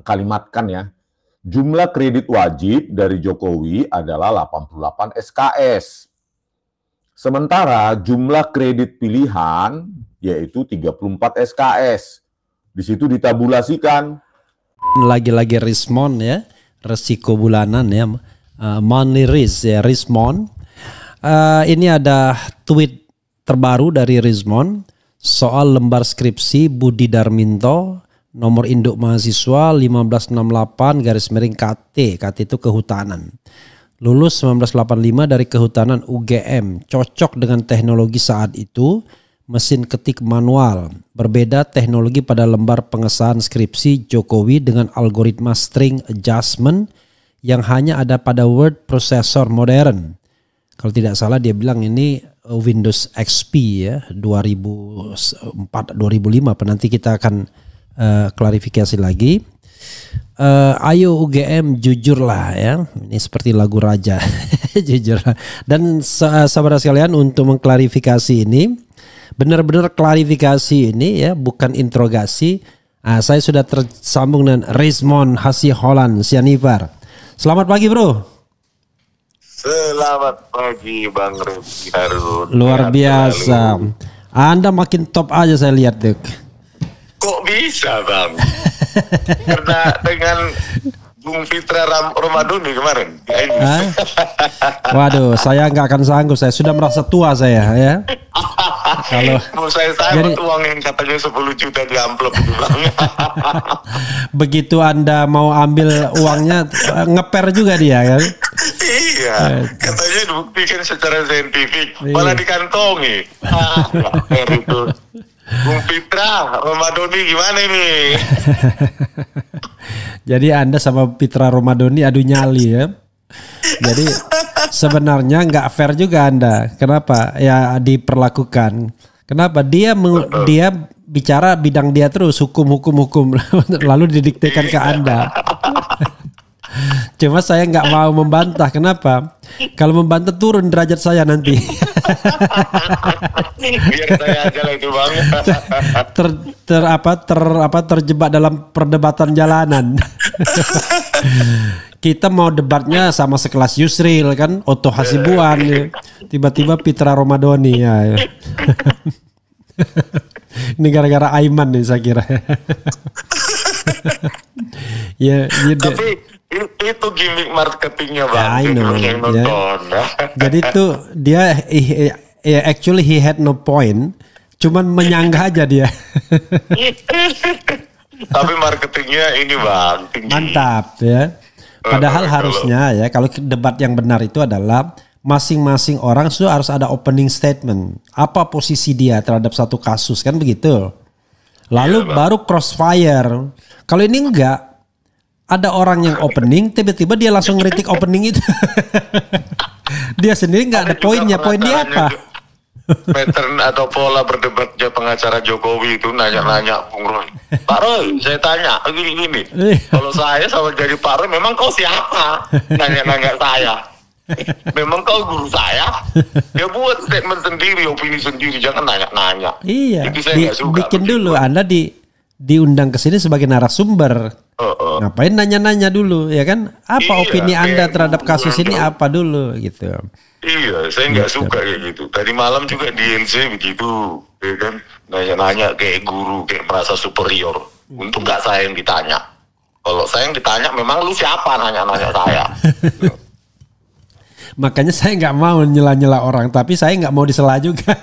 kalimatkan ya. Jumlah kredit wajib dari Jokowi adalah 88 SKS. Sementara jumlah kredit pilihan yaitu 34 SKS. Di situ ditabulasikan. Lagi-lagi Rismon ya, resiko bulanan ya, monthly risk ya, Rismon. Ini ada tweet terbaru dari Rismon soal lembar skripsi Budi Darminto, nomor induk mahasiswa 1568-KT. KT itu kehutanan. Lulus 1985 dari kehutanan UGM. Cocok dengan teknologi saat itu, mesin ketik manual. Berbeda teknologi pada lembar pengesahan skripsi Jokowi dengan algoritma string adjustment yang hanya ada pada word processor modern. Kalau tidak salah dia bilang ini Windows XP ya, 2004-2005. Nanti kita akan klarifikasi lagi. Ayo UGM jujurlah ya, ini seperti lagu Raja. Jujurlah. Dan sahabat sekalian, untuk mengklarifikasi ini, benar-benar klarifikasi ini ya, bukan interogasi. Saya sudah tersambung dengan Rismon Hasiholan Sianipar. Selamat pagi bro. Selamat pagi Bang Rifki Harun. Luar biasa. Anda makin top aja saya lihat dek. Kok bisa Bang? Karena dengan Bung Fitra Romadhoni kemarin. Waduh, saya nggak akan sanggup. Saya sudah merasa tua saya ya. Kalau mau saya jadi, uang yang katanya 10 juta di amplop itu Bang. Begitu Anda mau ambil uangnya, ngeper juga dia kan? Iya, katanya dibuktikan secara saintifik, malah dikantongi. Itu. Bung Fitra Romadhoni gimana ini? Jadi Anda sama Fitra Romadhoni adu nyali ya. Jadi sebenarnya nggak fair juga Anda. Kenapa? Ya diperlakukan. Kenapa? Dia bicara bidang dia terus, hukum lalu didiktekan ke Anda. Cuma saya nggak mau membantah. Kenapa? Kalau membantah turun derajat saya nanti. Biar saya aja lah itu Bang. Terjebak dalam perdebatan jalanan. Kita mau debatnya sama sekelas Yusril kan, Otto Hasibuan ya. Tiba-tiba Fitra Romadhoni ya. Ini gara-gara Aiman nih saya kira. Ya, tapi itu gimmick marketingnya Bang. I know. Yang nonton. Jadi tuh dia actually he had no point, cuman menyanggah aja dia. Tapi marketingnya ini Bang, tinggi. Mantap ya. Padahal harusnya ya, kalau debat yang benar itu adalah masing-masing orang sudah harus ada opening statement. Apa posisi dia terhadap satu kasus kan begitu. Lalu baru crossfire. Kalau ini enggak, ada orang yang opening, tiba-tiba dia langsung ngeritik opening itu. Dia sendiri nggak ada poinnya. Poin dia apa? Pattern atau pola berdebatnya pengacara Jokowi itu nanya-nanya Bung Roy. Pak Roy, saya tanya gini. Kalau saya sama jadi Pak Roy, memang kau siapa? Nanya-nanya saya. Memang kau guru saya? Ya buat statement sendiri, opini sendiri, jangan nanya-nanya. Iya. Itu saya nggak suka. Bikin dulu, Anda diundang ke sini sebagai narasumber. Ngapain nanya-nanya dulu ya kan? Apa opini Anda terhadap kasus ini apa dulu gitu. Iya, saya nggak suka kayak gitu. Tadi malam juga di LC begitu, ya kan? Nanya-nanya kayak guru, kayak merasa superior. Untuk nggak saya yang ditanya. Kalau saya yang ditanya, memang lu siapa nanya-nanya saya? Makanya saya nggak mau nyela-nyela orang, tapi saya nggak mau disela juga.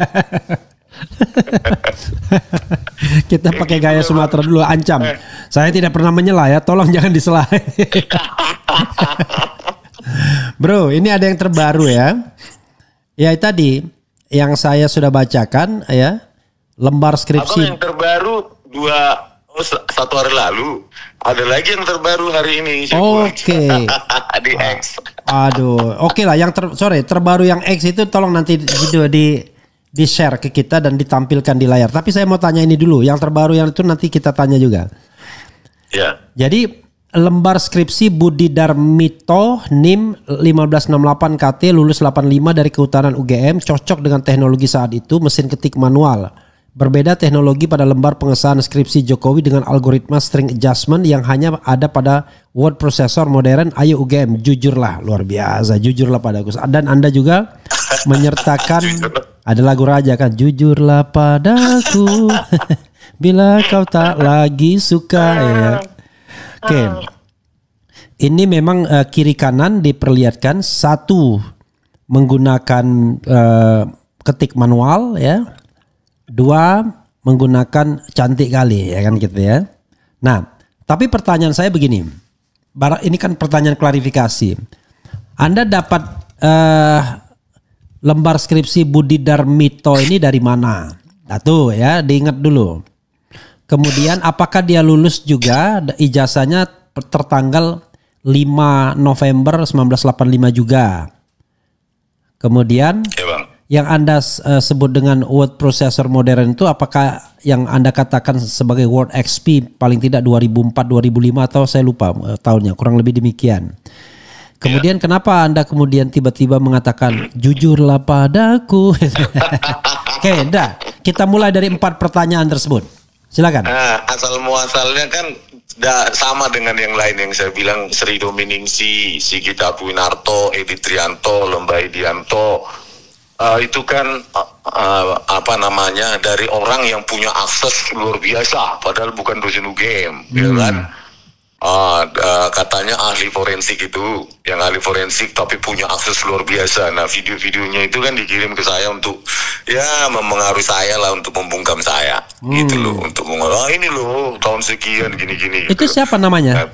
Kita pakai gaya Sumatera dulu, ancam. Saya tidak pernah menyela ya, tolong jangan disela. Bro, ini ada yang terbaru ya. Ya tadi yang saya sudah bacakan ya, lembar skripsi. Abang yang terbaru satu hari lalu. Ada lagi yang terbaru hari ini. Oke. Di X. Aduh, oke lah. Yang terbaru yang X itu tolong nanti di share ke kita dan ditampilkan di layar. Tapi saya mau tanya ini dulu. Yang terbaru yang itu nanti kita tanya juga. Ya. Jadi lembar skripsi Budi Darminto NIM 1568 KT lulus 85 dari kehutanan UGM, cocok dengan teknologi saat itu, mesin ketik manual. Berbeda teknologi pada lembar pengesahan skripsi Jokowi dengan algoritma string adjustment yang hanya ada pada word processor modern. Ayo UGM, jujurlah, luar biasa, jujurlah padaku. Dan Anda juga menyertakan ada lagu Raja kan, jujurlah padaku bila kau tak lagi suka ya. Oke. Ini memang kiri kanan diperlihatkan, satu menggunakan ketik manual ya. Dua, menggunakan cantik kali ya kan gitu ya. Nah, tapi pertanyaan saya begini. Ini kan pertanyaan klarifikasi. Anda dapat lembar skripsi Budi Darmito ini dari mana? Nah, tuh ya, diingat dulu. Kemudian apakah dia lulus juga, ijazahnya tertanggal 5 November 1985 juga. Kemudian Ya, Bang. yang Anda sebut dengan word processor modern itu apakah yang Anda katakan sebagai Word XP paling tidak 2004-2005 atau saya lupa tahunnya, kurang lebih demikian. Kemudian kenapa Anda kemudian tiba-tiba mengatakan jujurlah padaku? Oke, dah. Kita mulai dari 4 pertanyaan tersebut. Silakan. Nah, asal muasalnya kan sama dengan yang lain yang saya bilang, Sri Dominingsi, Sigit Abwinarto, Edi Trianto, Lembah Edianto. Itu kan apa namanya, dari orang yang punya akses luar biasa, padahal bukan dosen UGM, ya kan? Katanya ahli forensik itu, yang ahli forensik tapi punya akses luar biasa. Nah, video-videonya itu kan dikirim ke saya untuk ya mempengaruhi saya lah, untuk membungkam saya, gitu loh, untuk ini loh tahun sekian gini-gini. Itu gitu. Siapa namanya?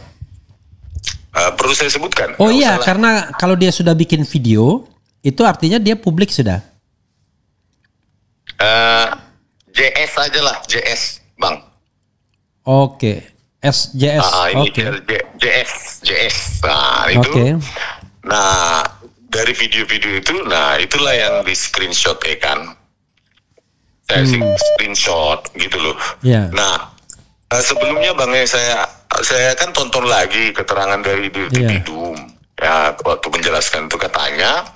Perlu saya sebutkan? Oh iya, karena kalau dia sudah bikin video, itu artinya dia publik sudah. JS aja lah, JS, Bang. Oke, SJS. Ini Oke. JS. Nah, itu. Oke. Nah, dari video-video itu, nah itulah yang di screenshot ya kan. Saya screenshot gitu loh. Yeah. Nah, sebelumnya Bang, saya kan tonton lagi keterangan dari Didum. Ya, waktu menjelaskan itu katanya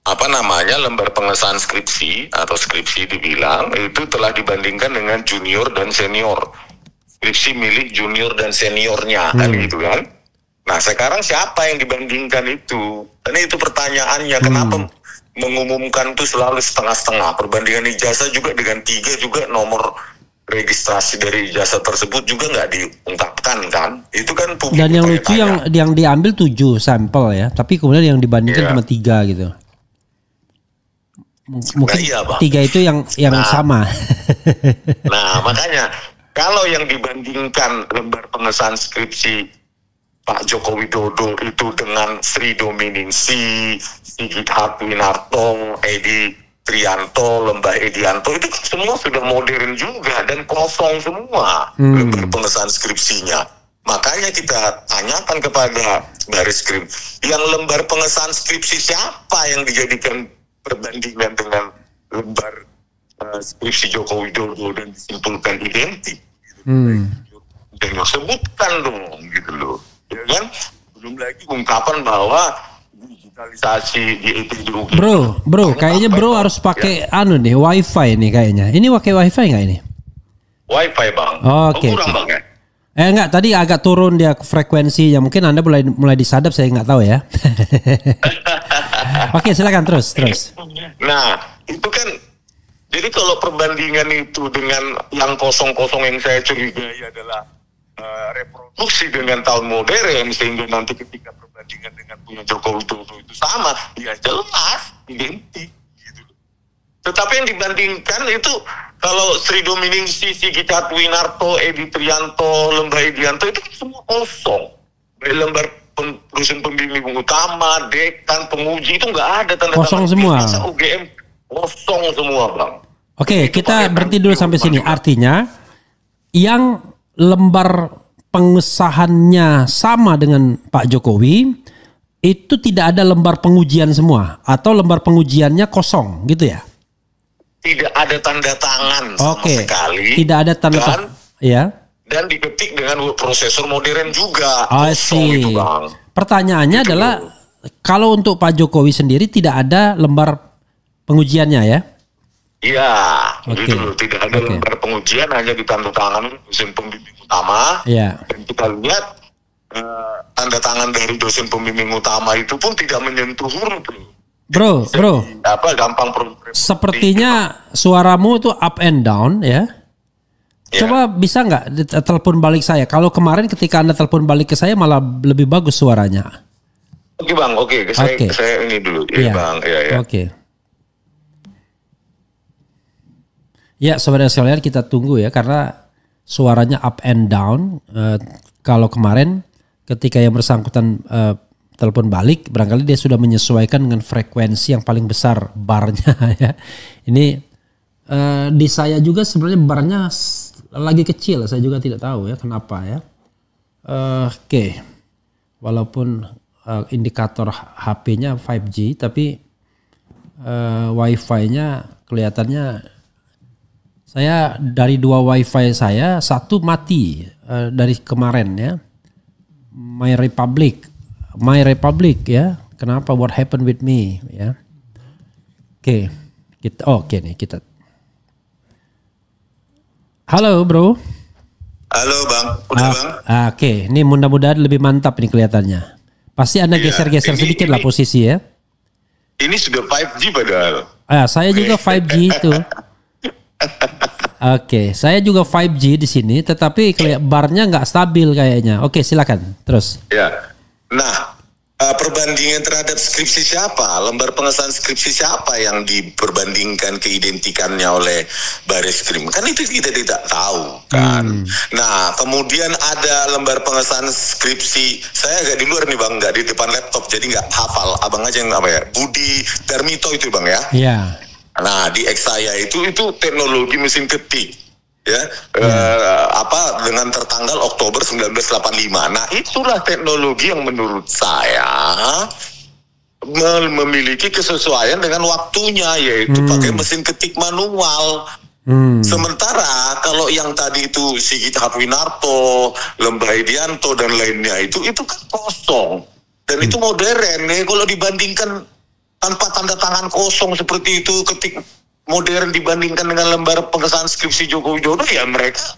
apa namanya, lembar pengesahan skripsi atau skripsi dibilang itu telah dibandingkan dengan junior dan senior. Skripsi milik junior dan seniornya kan gitu kan. Nah, sekarang siapa yang dibandingkan itu? Dan itu pertanyaannya, kenapa mengumumkan itu selalu setengah-setengah? Perbandingan ijazah juga dengan 3 juga nomor registrasi dari ijazah tersebut juga nggak diungkapkan kan? Itu kan publik. Dan yang lucu yang diambil 7 sampel ya, tapi kemudian yang dibandingkan cuma 3 gitu. Mungkin iya, Bang. 3 itu yang sama. Nah, makanya kalau yang dibandingkan lembar pengesahan skripsi Pak Joko Widodo itu dengan Sri Dominingsi, Sigit Hartwinarto, Edi Trianto, Lembah Edianto, itu semua sudah modern juga dan kosong semua lembar pengesahan skripsinya. Makanya kita tanyakan kepada Baris Krim, yang lembar pengesahan skripsi siapa yang dijadikan perbandingan dengan lembar skripsi Joko Widodo dan disimpulkan identik? Jangan sebutkan dong, gitu loh, ya kan? Belum lagi ungkapan bahwa digitalisasi di ITDU. Bro, kayaknya bro harus pakai nih wifi nih kayaknya. Ini pakai wifi nggak ini? Wifi, Bang. Oke. Kurang, Bang, ya? Enggak, tadi agak turun dia frekuensinya. Mungkin Anda mulai disadap, saya nggak tahu ya. Oke, silakan terus. Nah, itu kan, jadi kalau perbandingan itu dengan yang kosong-kosong yang saya curigai adalah reproduksi dengan tahun modern, sehingga nanti ketika perbandingan dengan punya Joko Widodo itu sama, ya jelas identik gitu. Tetapi yang dibandingkan itu kalau Sri Dominingsi, Sigit Hartwinarto, Edi Trianto, Lembah Edianto itu semua kosong. Dari lembar dosen pembimbing utama, dekan, penguji itu nggak ada tanda kosong semua. UGM kosong semua, Bang. Oke, kita berhenti dulu sampai sini. Artinya yang lembar pengesahannya sama dengan Pak Jokowi itu tidak ada lembar pengujian semua, atau lembar pengujiannya kosong gitu ya? Tidak ada tanda tangan sama sekali. Tidak ada tanda tangan. Ya. Dan diketik dengan prosesor modern juga. I see. Itu, Bang. Pertanyaannya gitu adalah kalau untuk Pak Jokowi sendiri tidak ada lembar pengujiannya ya? Iya, Oke. gitu loh. Tidak ada Oke. lembar pengujian, hanya ditandatangani dosen pembimbing utama. Iya. Dan kita lihat tanda tangan dari dosen pembimbing utama itu pun tidak menyentuh huruf. Bro, Gampang sepertinya suaramu tuh up and down ya. Ya. Coba bisa nggak telepon balik saya? Kalau kemarin ketika Anda telepon balik ke saya malah lebih bagus suaranya. Oke Bang, oke. Saya ini dulu. Iya. Bang, ya. Oke. Ya, saudara sekalian, kita tunggu ya karena suaranya up and down. Kalau kemarin ketika yang bersangkutan telepon balik, barangkali dia sudah menyesuaikan dengan frekuensi yang paling besar barnya ya. Ini di saya juga sebenarnya barnya lagi kecil, saya juga tidak tahu ya kenapa ya. Oke. Walaupun indikator HP-nya 5G, tapi Wi-Fi-nya kelihatannya, saya dari 2 Wi-Fi saya, 1 mati dari kemarin ya. My Republic ya. Kenapa? What happened with me ya? Oke. Kita. Halo bro. Halo Bang, udah Bang? Oke, ini mudah-mudahan lebih mantap nih kelihatannya. Pasti Anda geser-geser sedikit lah posisi ya. Ini sudah 5G padahal. Saya juga 5G itu. Oke, saya juga 5G di sini, tetapi barnya nggak stabil kayaknya. Oke, silakan terus. Ya, nah perbandingan terhadap skripsi siapa, lembar pengesahan skripsi siapa yang diperbandingkan keidentikannya oleh Bareskrim, kan itu kita tidak tahu kan. Nah, kemudian ada lembar pengesahan skripsi, saya agak di luar nih Bang, nggak di depan laptop, jadi nggak hafal. Abang aja yang Budi Darmito itu Bang ya. Iya. Nah, di X saya itu teknologi mesin ketik ya, dengan tertanggal Oktober 1985. Nah, itulah teknologi yang menurut saya memiliki kesesuaian dengan waktunya, yaitu pakai mesin ketik manual. Sementara kalau yang tadi itu Sigit Harwinarto, Lembah Edianto dan lainnya itu kan kosong dan itu modern nih. Kalau dibandingkan tanpa tanda tangan kosong seperti itu, ketik modern dibandingkan dengan lembar pengesahan skripsi Joko Widodo, ya mereka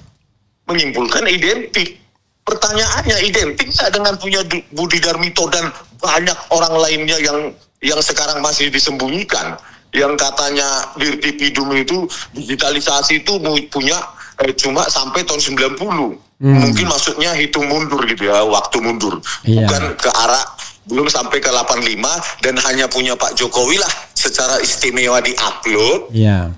menyimpulkan identik. Pertanyaannya, identik nggak dengan punya Budi Darmito dan banyak orang lainnya yang sekarang masih disembunyikan, yang katanya Dirtipidum itu digitalisasi itu punya cuma sampai tahun 90. Mungkin maksudnya hitung mundur gitu ya, waktu mundur, bukan ke arah belum sampai ke 85 dan hanya punya Pak Jokowi lah secara istimewa di-upload. Ya,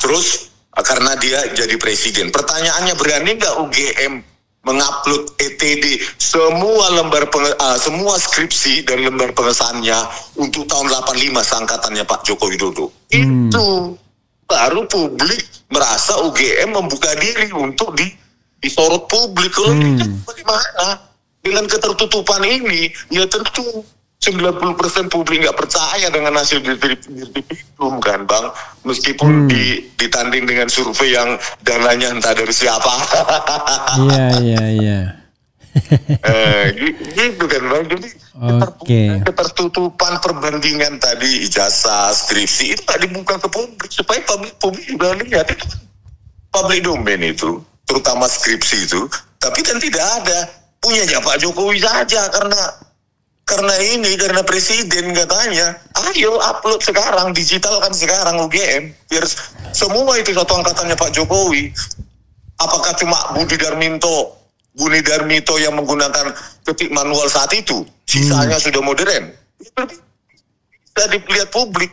terus karena dia jadi presiden. Pertanyaannya, berani nggak UGM mengupload ETD semua semua skripsi dan lembar pengesahannya untuk tahun 85 seangkatannya Pak Joko Widodo? Itu baru publik merasa UGM membuka diri untuk disorot publik. Kalau tidak, bagaimana? Dengan ketertutupan ini, ya tentu 90% publik nggak percaya dengan hasil Dirtipidum kan Bang, meskipun ditanding dengan survei yang dananya entah dari siapa. Iya. Gitu kan Bang, jadi ketertutupan perbandingan tadi ijazah skripsi itu tak dibuka ke publik supaya publik juga lihat itu kan public domain itu, terutama skripsi itu. Tapi kan tidak ada, punyanya Pak Jokowi saja karena presiden katanya, ayo upload sekarang, digitalkan sekarang UGM biar semua itu satu angkatannya Pak Jokowi. Apakah cuma Budi Darmito yang menggunakan ketik manual saat itu, sisanya sudah modern? Bisa dilihat publik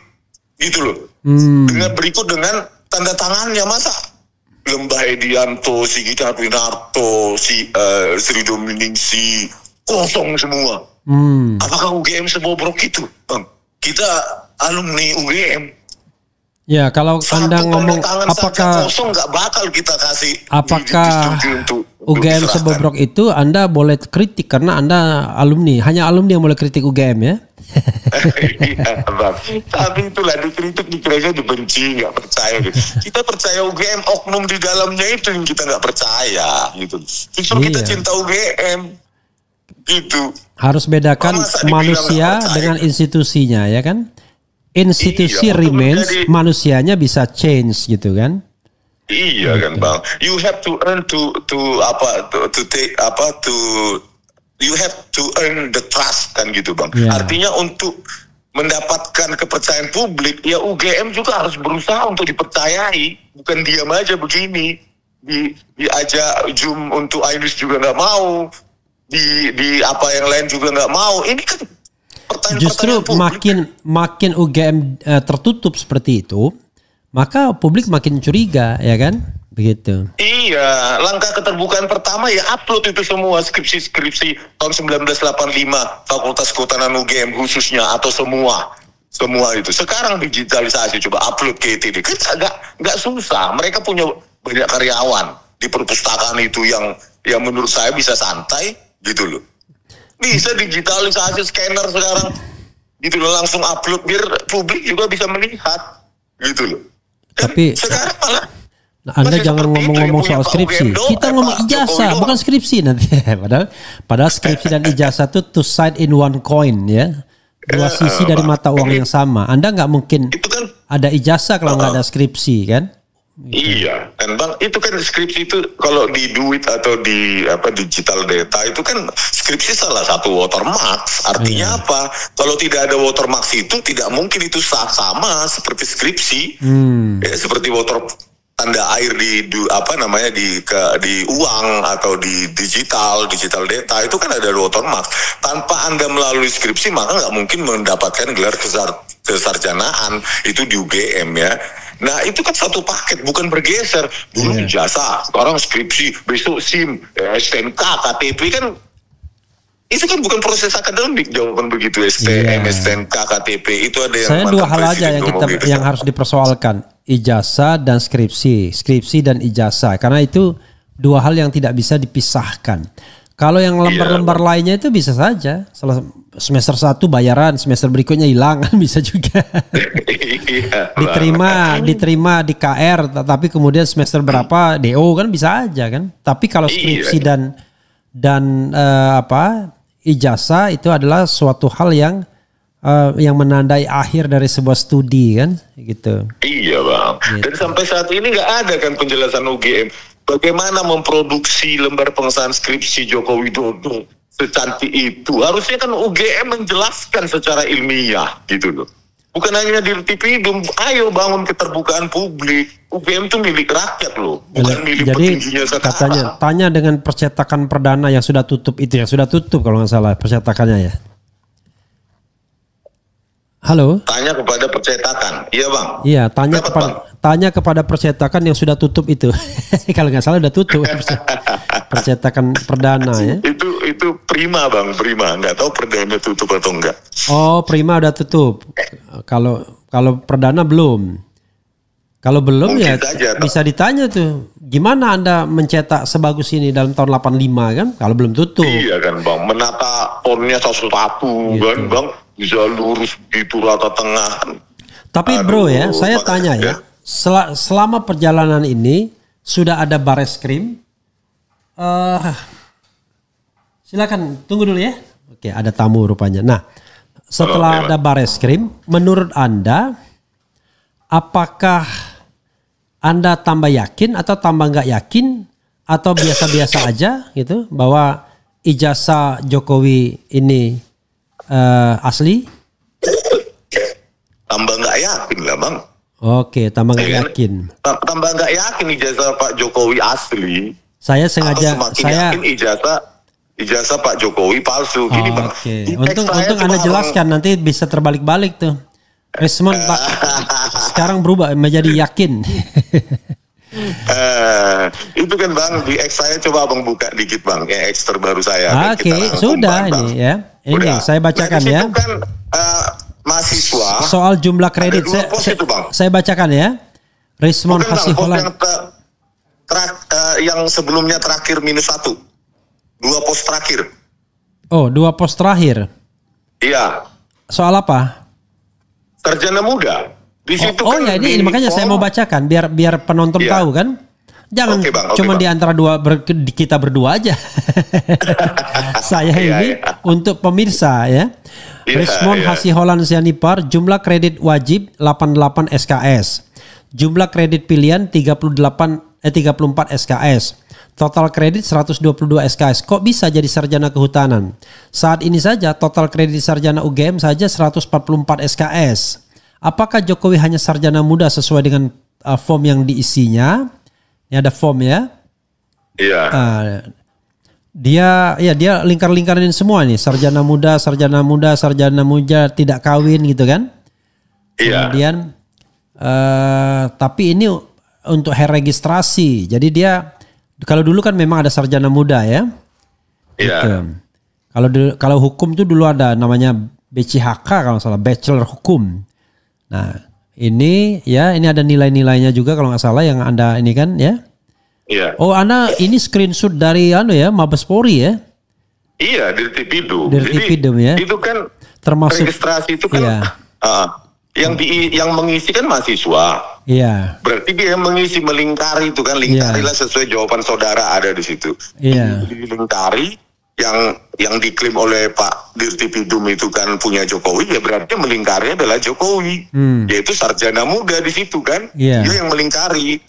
gitu loh. Dengan tanda tangannya, masa Lembah Edianto, Sigit Harwinarto, Sri Dominingsi kosong semua. Apakah UGM sebobrok itu, Bang? Kita alumni UGM. Ya, kalau Anda ngomong apakah kosong nggak bakal kita kasih. Apakah UGM sebobrok itu, Anda boleh kritik karena Anda alumni. Hanya alumni yang boleh kritik UGM ya. Iya, Bang. Tapi itulah dikritik, dikiranya dibenci, nggak percaya gitu. Kita percaya UGM, oknum di dalamnya itu yang kita nggak percaya gitu. Justru kita cinta UGM gitu. Harus bedakan manusia dengan institusinya ya kan. institusi remains, manusianya bisa change gitu kan? Iya kan Bang, you have to earn to take you have to earn the trust kan gitu Bang. Yeah. Artinya untuk mendapatkan kepercayaan publik, ya UGM juga harus berusaha untuk dipercayai, bukan diam aja begini. Diajak Zoom untuk Ainus juga nggak mau, di apa yang lain juga nggak mau. Ini kan pertanyaan-pertanyaan justru publik. makin UGM tertutup seperti itu, maka publik makin curiga, ya kan? Begitu. Iya, langkah keterbukaan pertama ya upload itu semua skripsi tahun 1985 Fakultas Kehutanan UGM khususnya, atau semua itu. Sekarang digitalisasi, coba upload ke ITD. Kan nggak susah. Mereka punya banyak karyawan di perpustakaan itu yang menurut saya bisa santai gitu loh. Bisa digitalisasi, scanner sekarang gitu loh, langsung upload biar publik juga bisa melihat gitu loh. Kan Tapi sekarang malah Anda jangan ngomong-ngomong soal skripsi. Kita ngomong ijazah, bukan skripsi nanti. Padahal skripsi dan ijazah itu two side in one coin, ya. Dua sisi dari mata uang yang sama. Anda nggak mungkin itu kan ada ijazah kalau nggak ada skripsi, kan? Iya, kan Bang, itu kan skripsi itu kalau di duit atau di digital data itu kan skripsi salah satu watermark. Artinya apa? Kalau tidak ada watermark itu tidak mungkin itu sama seperti skripsi. Ya, seperti tanda air di uang atau di digital data itu kan ada watermark. Tanpa Anda melalui skripsi maka nggak mungkin mendapatkan gelar kesarjanaan itu di UGM ya. Nah itu kan satu paket, bukan bergeser. Dulu ijazah, sekarang skripsi, besok SIM, STNK, KTP kan. Itu kan bukan proses akademik, jawaban begitu. STM, STNK, KTP itu ada yang. Saya dua hal aja yang harus dipersoalkan, ijazah dan skripsi dan ijazah, karena itu dua hal yang tidak bisa dipisahkan. Kalau yang lembar-lembar lainnya itu bisa saja, semester 1 bayaran, semester berikutnya hilang, bisa juga. diterima di KR, tapi kemudian semester berapa DO kan bisa aja kan. Tapi kalau skripsi dan ijazah itu adalah suatu hal yang menandai akhir dari sebuah studi kan, gitu. Iya Bang. Gitu. Dan sampai saat ini nggak ada kan penjelasan UGM bagaimana memproduksi lembar pengesahan skripsi Joko Widodo secantik itu. Harusnya kan UGM menjelaskan secara ilmiah gitu loh. Bukan hanya di Tipidum, ayo bangun keterbukaan publik. UGM itu milik rakyat loh, bukan milik petingginya sekarang. Katanya, tanya dengan percetakan perdana yang sudah tutup itu, yang sudah tutup kalau nggak salah percetakannya ya. Halo. Tanya kepada percetakan, iya Bang. Iya, tanya kepada percetakan yang sudah tutup itu. Kalau nggak salah udah tutup percetakan perdana ya. Itu Prima Bang, Prima. Nggak tahu perdana tutup atau enggak. Oh, Prima udah tutup. Kalau perdana belum. Kalau belum mungkin ya bisa ditanya tuh, gimana Anda mencetak sebagus ini dalam tahun 85 kan? Kalau belum tutup. Iya kan Bang, menata tonnya satu-satu gitu. Kan Bang, bisa lurus gitu rata tengah. Tapi bro ya, saya tanya ya, selama perjalanan ini sudah ada Bareskrim. Silakan tunggu dulu ya. Oke, ada tamu rupanya. Nah, setelah ada Bareskrim, menurut Anda apakah Anda tambah yakin atau tambah nggak yakin atau biasa-biasa aja gitu bahwa ijazah Jokowi ini asli? Tambah nggak yakin lah Bang. Oke, tambah nggak yakin. Tambah nggak yakin ijazah Pak Jokowi asli. Saya sengaja yakin ijazah Pak Jokowi palsu. Gini Bang. Untung Anda jelaskan, nanti bisa terbalik-balik tuh. Resmond Pak sekarang berubah menjadi yakin. Itu kan Bang, di X saya coba Bang buka dikit Bang, X terbaru saya. Oke, sudah ini ya. Ini saya bacakan ya. Itu kan mahasiswa. Soal jumlah kredit saya bacakan ya. Resmond Hasihullah. Yang sebelumnya terakhir -1. 2 pos terakhir. Oh, 2 pos terakhir. Iya. Soal apa? Sarjana muda. Di situ kan ya ini makanya saya mau bacakan biar penonton tahu kan. Jangan cuma di antara kita berdua aja. Saya ini untuk pemirsa ya. Rismond Hasiholan Sianipar, jumlah kredit wajib 88 SKS. Jumlah kredit pilihan 34 SKS. Total kredit 122 SKS. Kok bisa jadi sarjana kehutanan? Saat ini saja total kredit sarjana UGM saja 144 SKS. Apakah Jokowi hanya sarjana muda sesuai dengan form yang diisinya? Ini ada form ya. Iya. Dia lingkar-lingkarin semua nih, sarjana muda tidak kawin gitu kan? Iya. Kemudian tapi ini untuk registrasi. Jadi dia kalau dulu kan memang ada sarjana muda ya. Iya. Gitu. Kalau hukum tuh dulu ada namanya BCHK kalau nggak salah, Bachelor Hukum. Nah, ini ada nilai-nilainya juga kalau nggak salah yang Anda ini kan ya. Iya. Oh, Anda ini screenshot dari Mabes Polri ya? Iya, dari Dirtipidum. Dirtipidum ya. Itu kan termasuk registrasi itu kan iya. yang mengisi kan mahasiswa. Iya. Berarti dia mengisi melingkari itu kan, lingkarilah sesuai jawaban saudara ada di situ. Iya. Dilingkari yang diklaim oleh Pak Dirtipidum itu kan punya Jokowi, ya berarti melingkari adalah Jokowi. Yaitu sarjana muda di situ kan. Iya. Dia yang melingkari.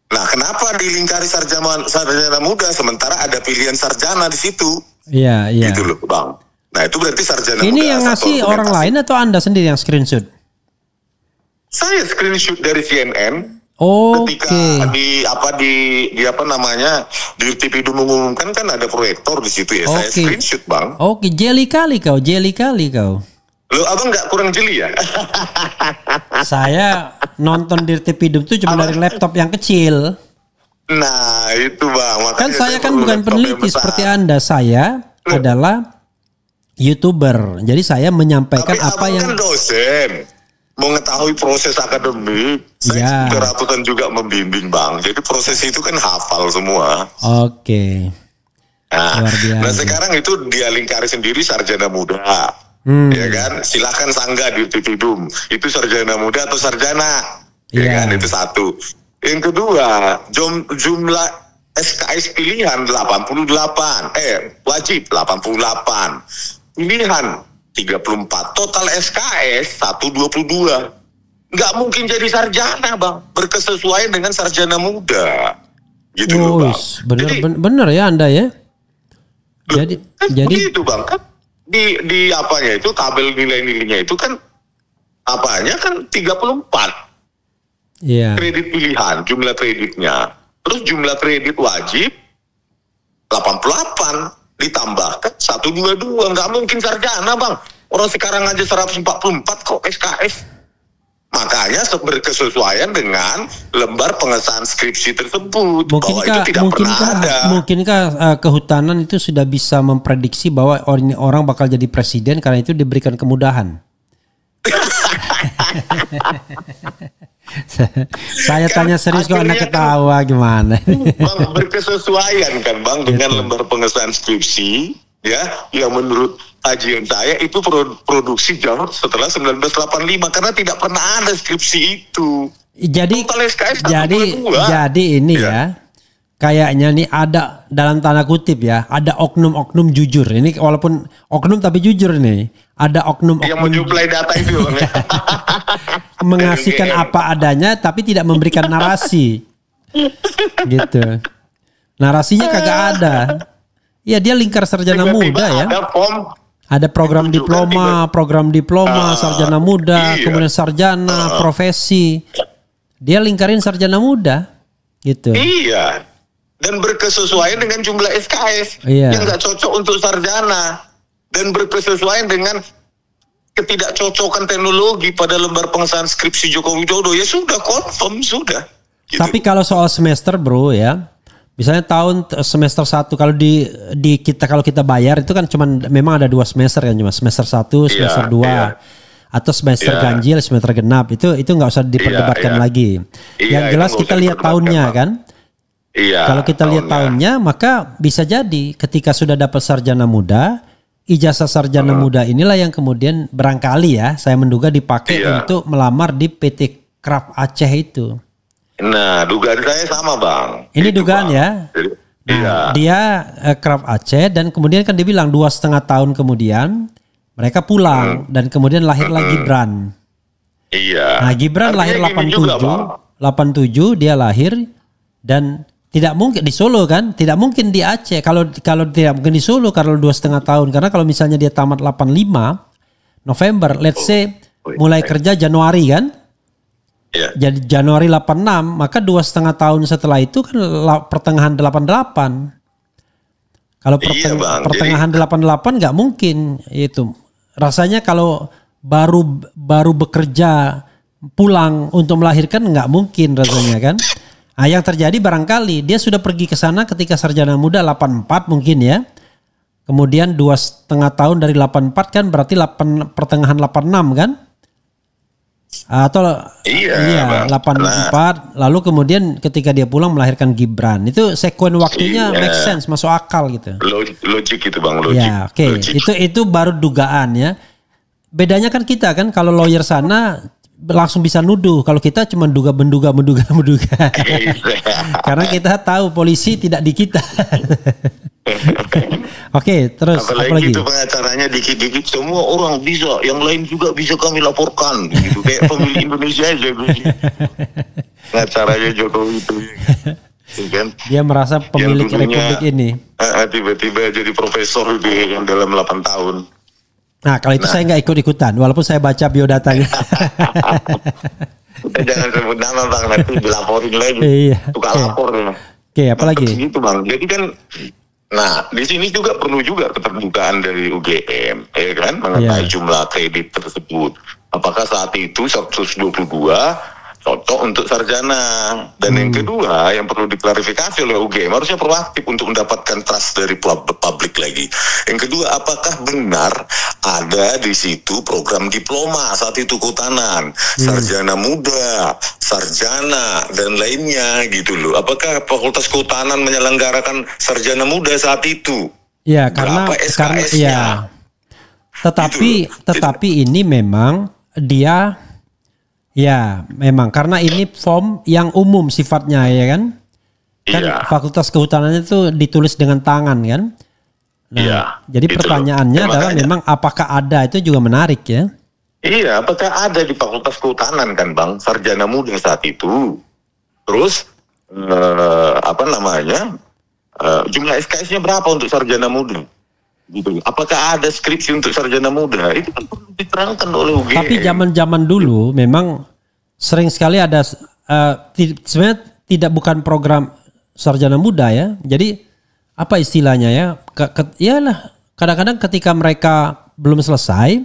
Nah, kenapa dilingkari sarjana muda sementara ada pilihan sarjana di situ? Iya. Gitu loh, Bang. Nah, itu berarti sarjana ini muda. Ini yang ngasih orang lain atau Anda sendiri yang screenshot? Saya screenshot dari CNN. Ketika Dirtipidum mengumumkan kan ada proyektor di situ ya. Saya screenshot, Bang. Jeli kali kau. Lo abang nggak kurang jeli ya? Saya nonton Dirtipidum tuh cuma dari laptop yang kecil. Nah itu bang. Kan saya kan bukan peneliti seperti Anda. Saya adalah YouTuber. Jadi saya menyampaikan tapi apa yang. Kan dosen. Mengetahui proses akademik. Saya ratusan juga membimbing bang. Jadi proses itu kan hafal semua. Oke. Nah sekarang itu dia lingkari sendiri sarjana muda. Ya kan, silahkan sanggah di Dirtipidum itu sarjana muda atau sarjana, ya kan, itu satu. Yang kedua, jumlah SKS pilihan 88, wajib 88, pilihan 34, total SKS 122. Nggak mungkin jadi sarjana bang, berkesesuaian dengan sarjana muda, gitu loh bang. Bener ya Anda ya. Jadi begitu bang kan. Di apanya itu tabel nilai-nilainya itu kan apanya kan 34. Iya. Kredit pilihan jumlah kreditnya. Terus jumlah kredit wajib 88 ditambahkan 122, nggak mungkin sarjana bang. Orang sekarang aja 144 kok SKS. Makanya berkesesuaian dengan lembar pengesahan skripsi tersebut. Mungkinkah kehutanan itu sudah bisa memprediksi bahwa orang bakal jadi presiden karena itu diberikan kemudahan? Saya tanya serius kok Anda ketawa gimana? Bang, berkesesuaian kan bang dengan lembar pengesahan skripsi. Ya, yang menurut kajian saya itu produksi jauh setelah 1985 karena tidak pernah ada skripsi itu. Jadi ini ya, kayaknya nih ada dalam tanda kutip ya, ada oknum-oknum jujur. Ini walaupun oknum tapi jujur nih, ada oknum-oknum yang menyuplai data itu, mengasihkan apa adanya tapi tidak memberikan narasi, gitu. Narasinya kagak ada. Ya dia lingkar sarjana muda ya. Ada program diploma, sarjana muda, kemudian sarjana, profesi. Dia lingkarin sarjana muda, gitu. Iya. Dan berkesesuaian dengan jumlah SKS yang nggak cocok untuk sarjana dan berkesesuaian dengan ketidakcocokan teknologi pada lembar pengesahan skripsi Joko Widodo ya sudah confirm sudah. Gitu. Tapi kalau soal semester bro ya. Misalnya tahun semester 1 kalau kalau kita bayar itu kan cuman memang ada 2 semester kan, cuma semester 1, semester 2 atau semester ganjil, semester genap itu nggak usah diperdebatkan lagi. Yang jelas kita lihat tahunnya kan. Kalau kita lihat tahunnya maka bisa jadi ketika sudah dapat sarjana muda, ijazah sarjana muda inilah yang kemudian barangkali ya saya menduga dipakai untuk melamar di PT Kraf Aceh itu. Nah, dugaan saya sama bang. Ini itu, dugaan bang. Ya. Nah, dia Kraf Aceh dan kemudian kan dia bilang 2,5 tahun kemudian Mereka pulang dan kemudian lahirlah Gibran. Iya. Nah, Gibran lahir Artinya gini juga, Bang. 87 dia lahir dan tidak mungkin di Solo kan, tidak mungkin di Aceh. Kalau tidak mungkin di Solo kalau 2,5 tahun, karena kalau misalnya dia tamat 85 November, let's say mulai kerja Januari kan? Iya. Jadi Januari 86, maka 2,5 tahun setelah itu kan pertengahan 88. Kalau Iya, Bang. pertengahan 88 nggak mungkin itu. Rasanya kalau baru bekerja pulang untuk melahirkan nggak mungkin rasanya kan. Nah, yang terjadi barangkali dia sudah pergi ke sana ketika sarjana muda 84 mungkin ya. Kemudian 2,5 tahun dari 84 kan berarti pertengahan 86 kan? Atau Iya, Bang. 84 lalu kemudian ketika dia pulang melahirkan Gibran. Itu sekuen waktunya Iya. make sense, masuk akal gitu. Logik itu, Bang, logik. Ya, oke. Itu baru dugaan ya. Bedanya kan kita kan kalau lawyer sana langsung bisa nuduh, kalau kita cuma menduga. Karena kita tahu polisi tidak di kita. Oke, terus apalagi itu pengacaranya dikit-dikit semua orang bisa, yang lain juga bisa kami laporkan gitu, kayak pemilih Indonesia aja gitu. Pengacaranya Jokowi itu kan. Dia merasa pemilik republik ini. Tiba-tiba jadi profesor gitu yang dalam 8 tahun. Nah, kalau itu saya nggak ikut-ikutan, walaupun saya baca biodatanya. Jangan sebut nama, Bang, nanti dilaporin lagi. Iya. Tukar lapor ya. Oke, apalagi? Gitu, Bang. Jadi kan, nah di sini juga perlu juga keterbukaan dari UGM, ya kan, mengenai jumlah kredit tersebut. Apakah saat itu 122 cocok untuk sarjana? Dan yang kedua yang perlu diklarifikasi oleh UGM, harusnya proaktif untuk mendapatkan trust dari publik lagi. Yang kedua, apakah benar ada di situ program diploma saat itu kehutanan, sarjana muda, sarjana dan lainnya gitu loh. Apakah Fakultas Kehutanan menyelenggarakan sarjana muda saat itu? Ya, karena ya. Tetapi ini memang dia ya, memang karena ini form yang umum sifatnya ya kan. Kan Fakultas Kehutanan itu ditulis dengan tangan kan. Nah, jadi pertanyaannya adalah memang apakah ada, itu juga menarik ya. Iya, apakah ada di Fakultas Kehutanan kan, Bang, sarjana muda saat itu. Terus jumlah SKS-nya berapa untuk sarjana muda? Gitu. Apakah ada skripsi untuk sarjana muda? Itu kan perlu diterangkan oleh UGM. Tapi zaman-zaman dulu memang sering sekali ada sebenarnya bukan program sarjana muda ya. Jadi apa istilahnya ya? Iyalah, kadang-kadang ketika mereka belum selesai,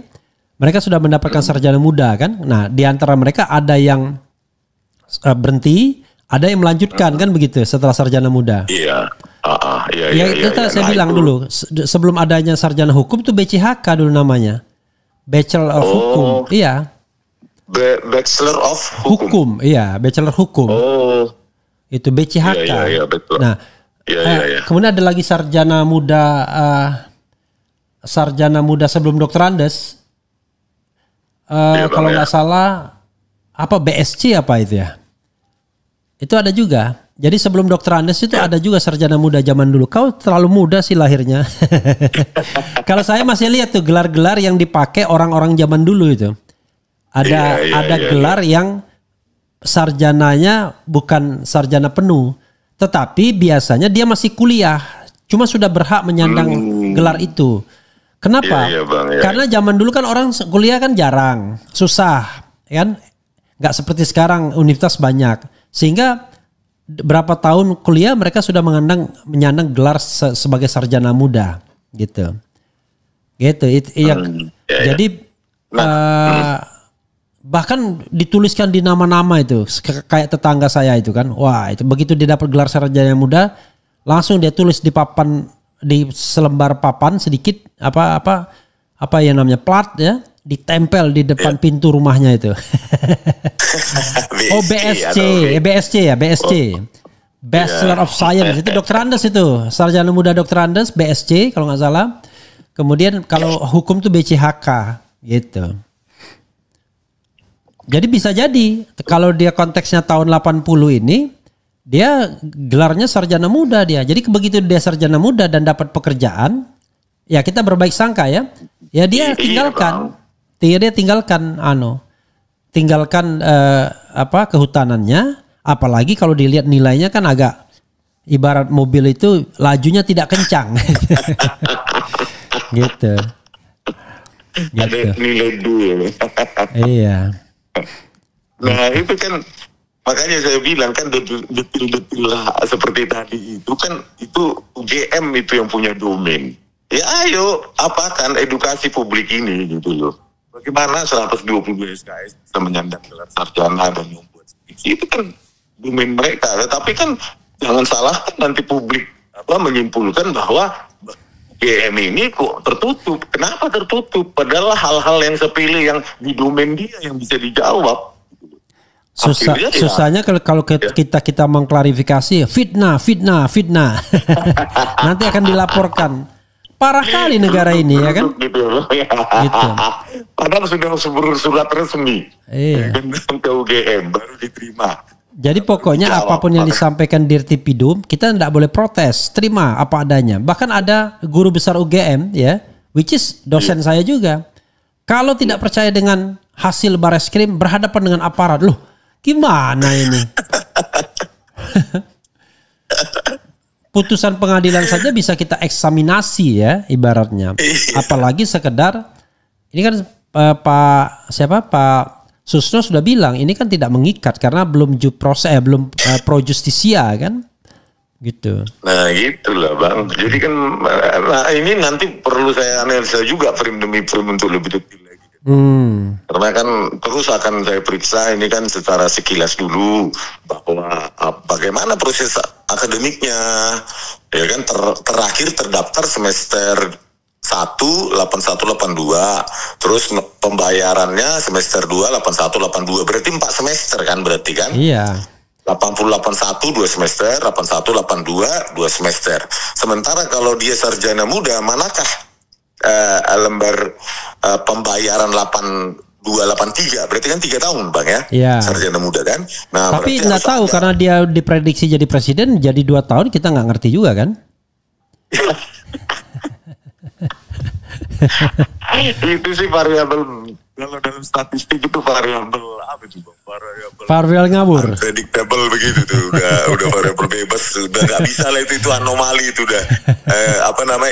mereka sudah mendapatkan sarjana muda kan. Nah, di antara mereka ada yang berhenti, ada yang melanjutkan kan begitu setelah sarjana muda. Iya. Saya bilang dulu sebelum adanya sarjana hukum tuh BCHK dulu namanya, Bachelor of Hukum. Iya. Bachelor of Hukum. Iya, Bachelor Hukum. Itu BCHK. Iya, betul. Nah, kemudian ada lagi sarjana muda sebelum Dr. Andes. Kalau nggak salah apa BSC apa itu ya? Itu ada juga. Jadi sebelum Dr. Andes itu ada juga sarjana muda zaman dulu. Kau terlalu muda sih lahirnya. Kalau saya masih lihat tuh gelar-gelar yang dipakai orang-orang zaman dulu itu. Ada gelar yang sarjananya bukan sarjana penuh, tetapi biasanya dia masih kuliah, cuma sudah berhak menyandang gelar itu. Kenapa? Karena zaman dulu kan orang kuliah kan jarang, susah, kan? Nggak seperti sekarang universitas banyak, sehingga berapa tahun kuliah mereka sudah menyandang gelar sebagai sarjana muda, gitu. Jadi bahkan dituliskan di nama-nama itu, kayak tetangga saya itu kan, wah itu begitu dia dapat gelar sarjana muda, langsung dia tulis di papan, di selembar papan sedikit apa yang namanya plat ya, ditempel di depan pintu rumahnya itu. BSC. Bachelor of Science itu Dr. Andes itu, sarjana muda Dr. Andes BSC kalau nggak salah. Kemudian kalau hukum tuh BCHK gitu. Jadi bisa jadi kalau dia konteksnya tahun 80 ini dia gelarnya sarjana muda dia. Jadi begitu dia sarjana muda dan dapat pekerjaan Ya kita berbaik sangka ya. Ya dia tinggalkan. Dia tinggalkan kehutanannya. Apalagi kalau dilihat nilainya kan agak ibarat mobil itu lajunya tidak kencang. Gitu. Ada nilai dua. Iya. Nah itu kan makanya saya bilang kan detil-detil seperti tadi itu kan itu UGM itu yang punya domain. Ya ayo apakan edukasi publik ini gitu loh. Bagaimana 122 SKS bisa menyandang gelar sarjana dan membuat skripsi itu kan domain mereka. Tetapi kan jangan salahkan nanti publik menyimpulkan bahwa UGM ini kok tertutup. Kenapa tertutup? Padahal hal-hal yang sepele yang di domain dia yang bisa dijawab. Susahnya kalau kita mengklarifikasi fitnah. Nanti akan dilaporkan. Parah kali negara ini ya kan? Gitu. Padahal sudah surat resmi ke UGM baru diterima. Jadi pokoknya apapun yang disampaikan Dirtipidum kita tidak boleh protes, terima apa adanya. Bahkan ada guru besar UGM ya, which is dosen saya juga. Kalau tidak percaya dengan hasil Bareskrim berhadapan dengan aparat, loh gimana ini? Putusan pengadilan saja bisa kita eksaminasi ya ibaratnya. Apalagi sekedar ini kan Pak Susno sudah bilang ini kan tidak mengikat karena belum belum pro justisia kan, gitu. Nah gitulah Bang. Jadi kan ini nanti perlu saya analisa juga frame demi frame untuk lebih detail lagi. Karena kan terus akan saya periksa ini kan secara sekilas dulu bahwa bagaimana proses akademiknya, ya kan terakhir terdaftar semester 1 8182, terus pembayarannya semester 2 8182, berarti 4 semester kan berarti kan? Iya. 8081 2 semester, 8182 2 semester. Sementara kalau dia sarjana muda, manakah lembar pembayaran 8283? Berarti kan 3 tahun Bang ya? Iya. Sarjana muda kan? Nah, tapi nggak tahu karena dia diprediksi jadi presiden jadi 2 tahun kita nggak ngerti juga kan? Itu sih variabel, kalau dalam statistik itu variabel apa itu Bang? Variabel ngabur. Predictable begitu tuh, udah variabel bebas, udah nggak bisa lah itu anomali itu udah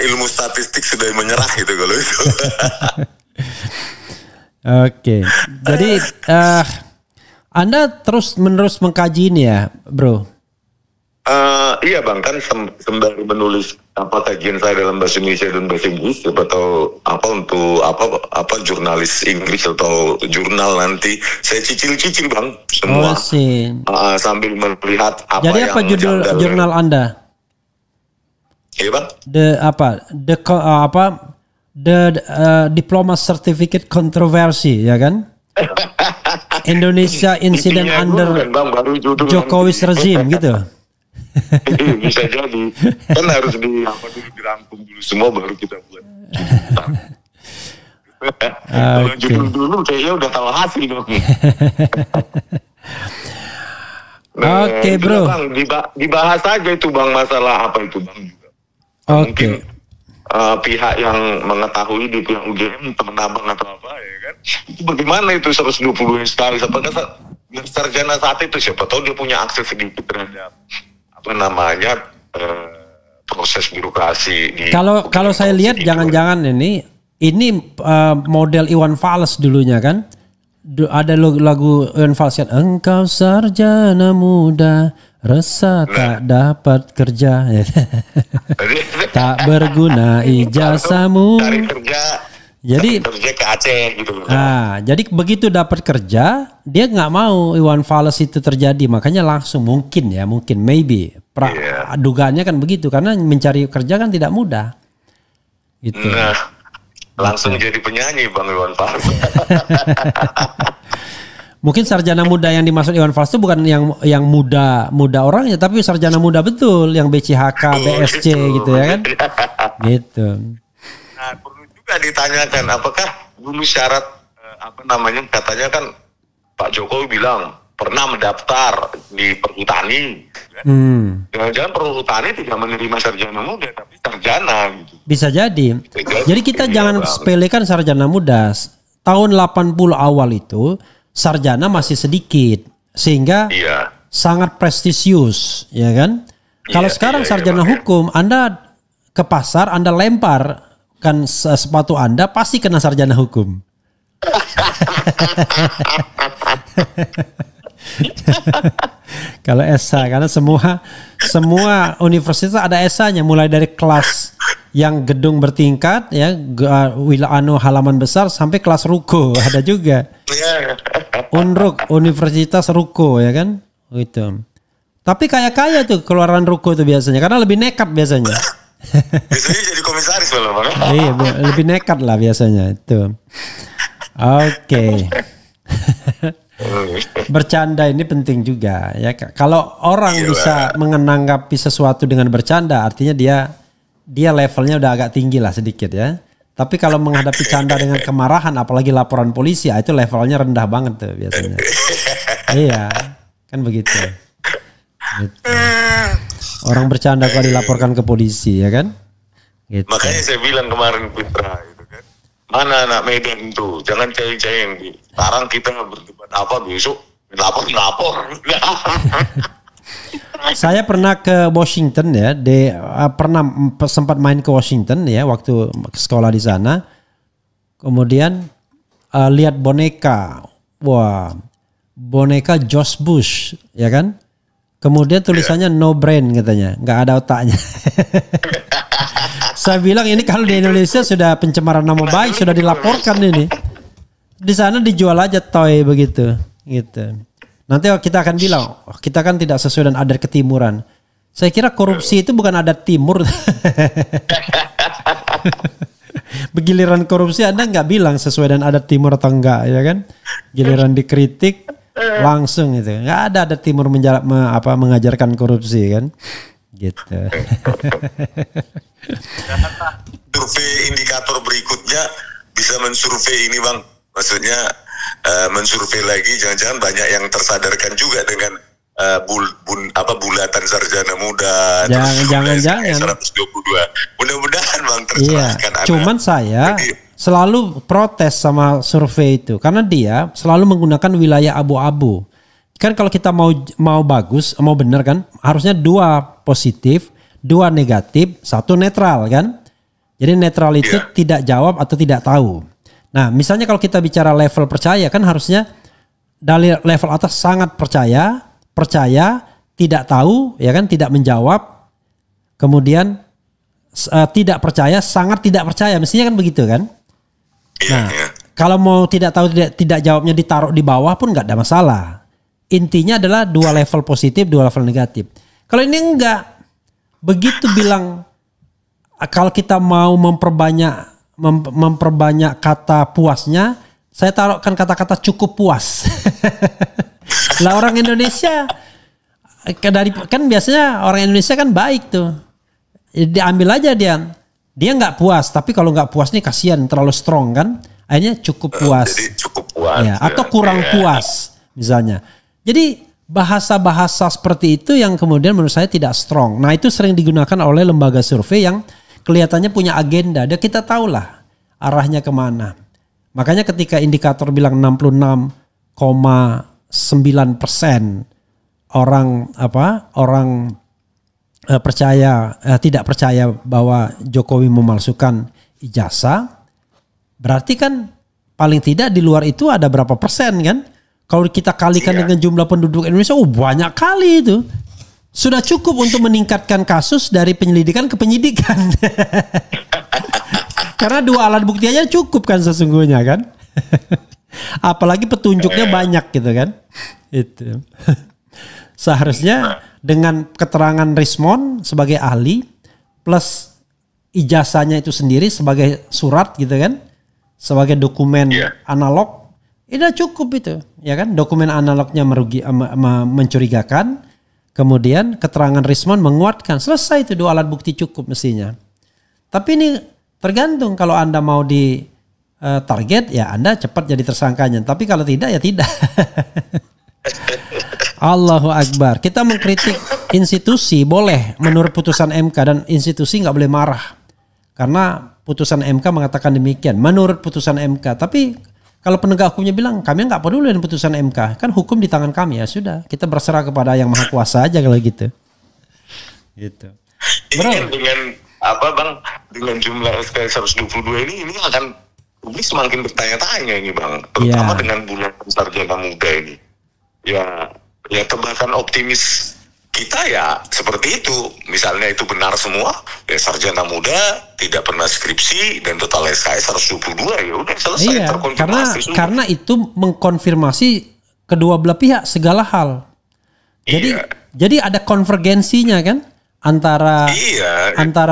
ilmu statistik sudah menyerah gitu kalau itu. Oke, jadi Anda terus menerus mengkaji ini ya, Bro? Iya Bang, kan sembari menulis kajian saya dalam bahasa Indonesia dan bahasa Inggris, siapa tahu untuk jurnalis Inggris atau jurnal nanti saya cicil Bang semua. Sambil melihat apa. Jadi apa judul jurnal Anda? Iya Bang. The Diploma Certificate Controversy, ya kan? Indonesia Incident under Jokowi's regime gitu. Bisa jadi kan harus dirangkum dulu semua baru kita buat. Kalau judul dulu kayaknya udah tahu hasil dong. Oke Bro, Bang, dibahas aja itu Bang masalah apa itu Bang juga. Mungkin pihak yang mengetahui di pihak UGM teman-teman atau apa ya kan, itu bagaimana itu 120 sekali, apakah sarjana saat itu siapa tahu dia punya akses sedikit terhadap proses birokrasi di. Kalau saya lihat jangan-jangan ini model Iwan Fals dulunya kan, ada lagu Iwan Fals kan, engkau sarjana muda resah tak dapat kerja tak berguna ijazahmu. Cari kerja. Jadi kerja ke Aceh gitu. Jadi begitu dapat kerja dia nggak mau Iwan Fals itu terjadi, makanya langsung mungkin maybe dugaannya kan begitu karena mencari kerja kan tidak mudah. Gitu. Nah, langsung jadi penyanyi Bang Iwan Fals. Mungkin sarjana muda yang dimaksud Iwan Fals itu bukan yang muda orangnya, tapi sarjana muda betul yang BCHK, BSC gitu ya kan? Gitu. Nah, perlu juga ditanyakan apakah dulu syarat katanya kan Pak Jokowi bilang pernah mendaftar di Perhutani. Jangan-jangan Perhutani tidak menerima sarjana muda tapi sarjana gitu. Bisa jadi. Jadi kita jangan sepelekan sarjana muda. Tahun 80 awal itu sarjana masih sedikit sehingga sangat prestisius, ya kan? Kalau sekarang sarjana hukum, Anda ke pasar, Anda lemparkan sepatu Anda pasti kena sarjana hukum. Kalau SA, karena semua universitas ada SA-nya, mulai dari kelas yang gedung bertingkat ya, halaman besar sampai kelas ruko ada juga. Unruk, Universitas Ruko ya kan, gitu. Tapi kaya tuh keluaran ruko itu biasanya, karena lebih nekat biasanya. Biasanya jadi komisaris malah. Iya, lebih nekat lah biasanya itu. Oke. Bercanda ini penting juga ya. Kalau orang bisa menanggapi sesuatu dengan bercanda, artinya dia levelnya udah agak tinggi lah sedikit ya. Tapi kalau menghadapi canda dengan kemarahan, apalagi laporan polisi, itu levelnya rendah banget tuh biasanya. Iya, kan begitu. Gitu. Orang bercanda kalau dilaporkan ke polisi ya kan. Gitu. Makanya saya bilang kemarin Putra itu kan, mana anak Medan tuh, jangan ceng-ceng. Sekarang kita berdebat apa, besok lapor. Saya pernah ke Washington ya, pernah sempat main ke Washington ya waktu sekolah di sana. Kemudian lihat boneka, wah, boneka George Bush ya kan. Kemudian tulisannya no brain katanya, nggak ada otaknya. Saya bilang ini kalau di Indonesia sudah pencemaran nama baik, sudah dilaporkan ini. Di sana dijual aja toy begitu, gitu. Nanti kita akan bilang, kita kan tidak sesuai dengan adat ketimuran. Saya kira korupsi itu bukan adat timur. Begiliran korupsi Anda nggak bilang sesuai dengan adat timur atau enggak, ya kan? Giliran dikritik langsung itu. Nggak ada adat timur mengajarkan korupsi kan? Gitu. Survei indikator berikutnya bisa mensurvei ini Bang. Maksudnya mensurvei lagi, jangan-jangan banyak yang tersadarkan juga dengan bulatan sarjana muda. Jangan. 122. Mudah-mudahan Bang tercerahkan. Iya. Cuman saya selalu protes sama survei itu karena dia selalu menggunakan wilayah abu-abu. Kan kalau kita mau bagus, mau benar kan, harusnya 2 positif, 2 negatif, 1 netral kan. Jadi netral itu tidak jawab atau tidak tahu. Nah, misalnya kalau kita bicara level percaya kan harusnya dari level atas sangat percaya, tidak tahu, ya kan, tidak menjawab. Kemudian tidak percaya, sangat tidak percaya, mestinya kan begitu kan? Nah, kalau mau tidak tahu, tidak jawabnya ditaruh di bawah pun nggak ada masalah. Intinya adalah 2 level positif, 2 level negatif. Kalau ini enggak, begitu bilang kalau kita mau memperbanyak kata puasnya, saya taruhkan kata-kata cukup puas. Lah orang Indonesia kan biasanya orang Indonesia kan baik tuh, diambil aja dia nggak puas, tapi kalau nggak puas nih kasihan terlalu strong kan, akhirnya cukup puas. Jadi cukup puas ya, atau kurang puas misalnya. Jadi bahasa-bahasa seperti itu yang kemudian menurut saya tidak strong. Nah itu sering digunakan oleh lembaga survei yang kelihatannya punya agenda. Dan kita tahulah arahnya kemana. Makanya ketika indikator bilang 66,9% orang tidak percaya bahwa Jokowi memalsukan ijazah, berarti kan paling tidak di luar itu ada berapa persen kan? Kalau kita kalikan dengan jumlah penduduk Indonesia, banyak kali itu. Sudah cukup untuk meningkatkan kasus dari penyelidikan ke penyidikan. Karena 2 alat bukti aja cukup kan sesungguhnya kan. Apalagi petunjuknya banyak gitu kan. Itu. Seharusnya dengan keterangan Rismon sebagai ahli plus ijazahnya itu sendiri sebagai surat gitu kan. Sebagai dokumen analog. Udah cukup itu, ya kan? Dokumen analognya mencurigakan, kemudian keterangan Rismon menguatkan, selesai itu 2 alat bukti cukup mestinya. Tapi ini tergantung, kalau Anda mau di target, ya Anda cepat jadi tersangkanya. Tapi kalau tidak, ya tidak. Allahu Akbar. Kita mengkritik institusi boleh menurut putusan MK, dan institusi nggak boleh marah. Karena putusan MK mengatakan demikian. Menurut putusan MK. Tapi kalau penegak hukumnya bilang kami nggak peduli dengan putusan MK. Kan hukum di tangan kami, ya sudah. Kita berserah kepada yang maha kuasa aja kalau gitu. Gitu. Ini kan dengan apa Bang, dengan jumlah SK 122 ini akan publik semakin bertanya-tanya ini Bang, terutama dengan bulan sarjana muda ini. Ya tebakan optimis kita ya seperti itu. Misalnya itu benar semua, ya sarjana muda tidak pernah skripsi dan total SKS 122, ya udah selesai, terkonfirmasi. Karena itu mengkonfirmasi kedua belah pihak segala hal. Jadi ada konvergensinya kan antara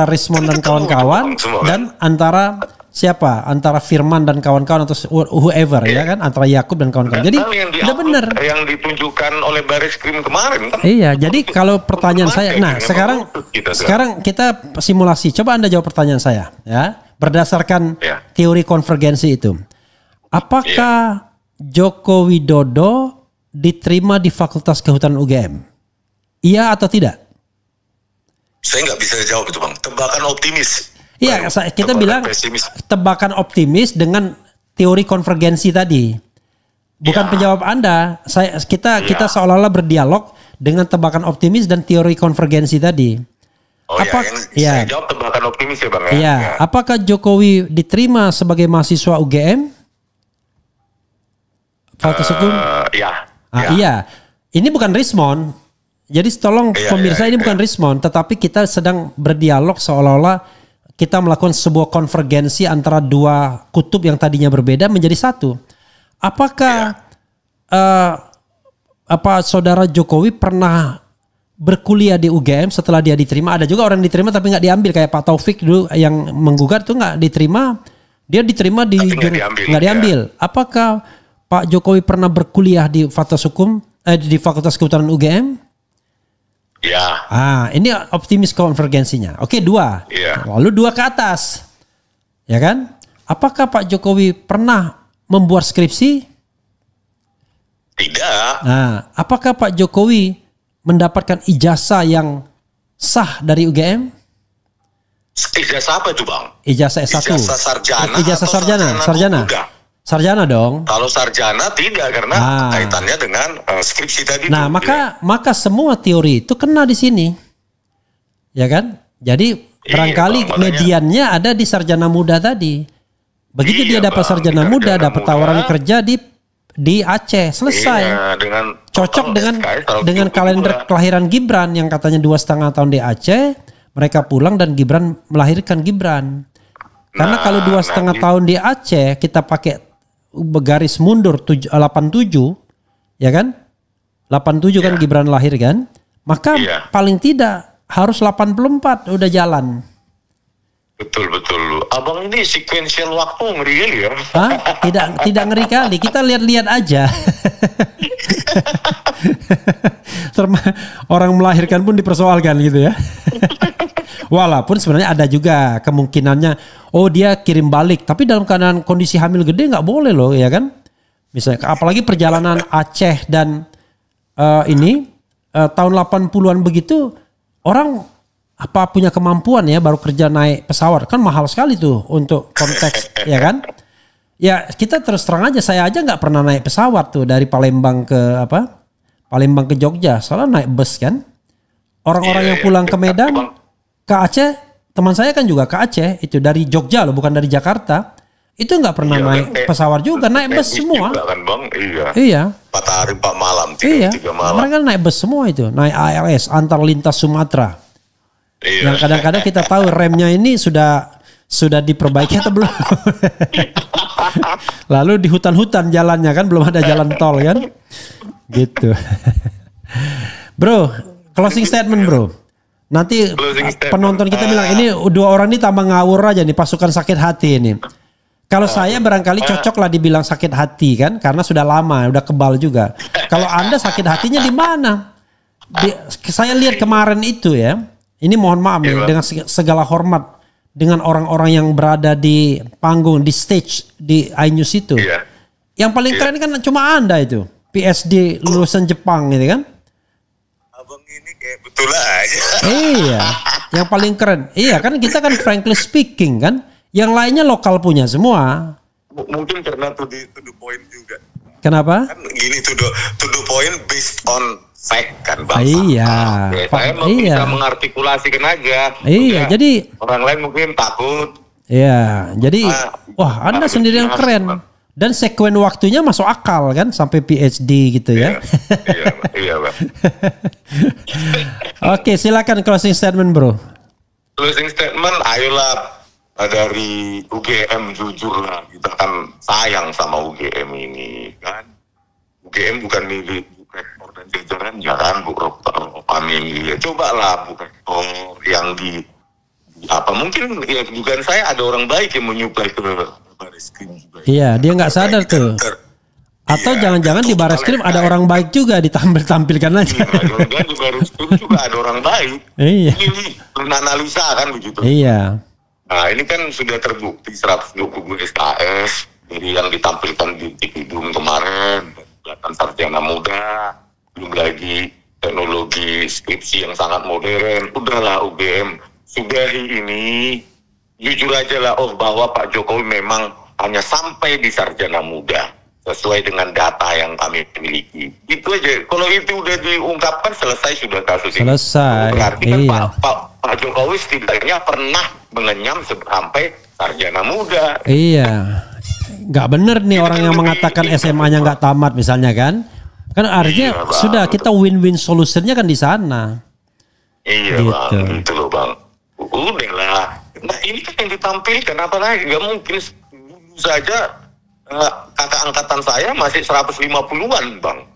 Rismond dan kawan-kawan dan antara siapa? Antara Firman dan kawan-kawan atau whoever ya kan, antara Yakub dan kawan-kawan. Jadi udah benar yang ditunjukkan oleh Bareskrim kemarin kan. Iya, jadi kalau pertanyaan saya, nah sekarang kita simulasi. Coba Anda jawab pertanyaan saya ya, berdasarkan teori konvergensi itu. Apakah Joko Widodo diterima di Fakultas Kehutanan UGM? Iya atau tidak? Saya nggak bisa jawab itu Bang. Tebakan optimis. Iya, kita bilang tebakan optimis dengan teori konvergensi tadi. Bukan penjawab Anda. Kita seolah-olah berdialog dengan tebakan optimis dan teori konvergensi tadi. Saya jawab tebakan optimis ya Bang ya. Iya. Apakah Jokowi diterima sebagai mahasiswa UGM? Fakultas Hukum? Iya. Ini bukan Rismond. Jadi tolong pemirsa, ini bukan Rismond, tetapi kita sedang berdialog seolah-olah kita melakukan sebuah konvergensi antara dua kutub yang tadinya berbeda menjadi satu. Apakah saudara Jokowi pernah berkuliah di UGM setelah dia diterima? Ada juga orang diterima tapi nggak diambil, kayak Pak Taufik dulu yang menggugat tuh nggak diterima. Dia diterima nggak diambil. Apakah Pak Jokowi pernah berkuliah di Fakultas Hukum di Fakultas Kehutanan UGM? Ya. Ini optimis konvergensinya. Oke, 2. Lalu 2 ke atas. Ya kan? Apakah Pak Jokowi pernah membuat skripsi? Tidak. Nah, apakah Pak Jokowi mendapatkan ijazah yang sah dari UGM? Ijazah apa itu Bang? Ijazah S1. Ijazah sarjana. Ijazah sarjana. Sarjana dong. Kalau sarjana tidak, karena kaitannya dengan skripsi tadi. Nah, maka semua teori itu kena di sini. Ya kan? Jadi barangkali mediannya ada di sarjana muda tadi. Begitu dia dapat sarjana muda, dapat tawaran kerja di Aceh, selesai. Cocok dengan kalender kelahiran Gibran yang katanya 2,5 tahun di Aceh, mereka pulang dan Gibran melahirkan Gibran. Karena kalau 2,5 tahun di Aceh kita pakai garis mundur 87, ya kan? 87 kan Gibran lahir kan? Maka paling tidak harus 84 udah jalan. Betul. Abang ini sequential waktu ngeri kali ya? Tidak ngeri kali. Kita lihat-lihat aja. Orang melahirkan pun dipersoalkan gitu ya. Walaupun sebenarnya ada juga kemungkinannya, dia kirim balik, tapi dalam keadaan kondisi hamil gede nggak boleh loh, ya kan? Misalnya, apalagi perjalanan Aceh dan tahun 80-an begitu, orang punya kemampuan ya baru kerja naik pesawat, kan mahal sekali tuh untuk konteks, ya kan? Ya kita terus terang aja, saya aja nggak pernah naik pesawat tuh dari Palembang ke Jogja, soalnya naik bus kan. Orang-orang yang pulang ke Medan, ke Aceh, teman saya kan juga ke Aceh, itu dari Jogja loh, bukan dari Jakarta. Itu nggak pernah naik pesawat juga, naik bus semua. Kan Bang? Iya. 4 hari 4 malam, 3 malam. Mereka naik bus semua itu, naik ALS, antar lintas Sumatera. Yang kadang-kadang kita tahu remnya ini sudah diperbaiki atau belum. Lalu di hutan-hutan jalannya kan, belum ada jalan tol kan. Gitu. Bro, closing statement bro. Nanti penonton kita bilang ini 2 orang ini tambah ngawur aja nih, pasukan sakit hati ini. Kalau saya barangkali cocok lah dibilang sakit hati kan, karena sudah lama, udah kebal juga. Kalau Anda sakit hatinya di mana? Saya lihat kemarin itu ya, ini mohon maaf nih, dengan segala hormat dengan orang-orang yang berada di panggung, di stage, di iNews itu. Yang paling keren kan cuma Anda itu, PSD lulusan Jepang gitu kan. abang ini kayak betul aja. Iya, yang paling keren. Iya kan kita kan frankly speaking kan, yang lainnya lokal punya semua. Mungkin karena to the point juga. Kenapa? Kan gini to the point based on fact kan bang. Iya. Saya bisa mengartikulasikan aja. Iya, jadi orang lain mungkin takut. Iya, jadi wah Anda sendiri yang keren. Dan sekuen waktunya masuk akal kan sampai PhD gitu ya. Iya, Bang. Oke, silakan closing statement, Bro. Closing statement, ayolah dari UGM jujur lah, kita kan sayang sama UGM ini kan. UGM bukan milik Bu Rektor dan jajarannya kan, Bu Rektor family. Cobalah Bu Rektor yang di apa mungkin ya bukan saya ada orang baik yang menyuplai ke Bareskrim juga. Iya, dia nggak sadar tuh. Atau jangan-jangan di Bareskrim ada orang baik juga ditampilkan aja. Iya, di Bareskrim juga ada orang baik. Iya. Ini menganalisa kan begitu. Iya. Nah ini kan sudah terbukti 120 SKS dari yang ditampilkan di Tikidum kemarin, kelihatan sarjana muda, belum lagi teknologi skripsi yang sangat modern. Udahlah UGM, sudahi ini. Jujur aja lah, bahwa Pak Jokowi memang hanya sampai di sarjana muda sesuai dengan data yang kami miliki. Itu aja. Kalau itu udah diungkapkan selesai sudah kasus ini. Selesai. Berarti kan iya. Pak Jokowi setidaknya pernah mengenyam sampai sarjana muda. Iya. Nggak bener nih orang yang mengatakan SMA-nya nggak tamat misalnya kan. Kan artinya sudah kita win-win solutionnya kan di sana. Iya gitu. Bang, gitu loh Bang. Udah lah. Nah ini kan yang ditampilkan apalagi nggak mungkin saja kakak angkatan saya masih 150-an Bang.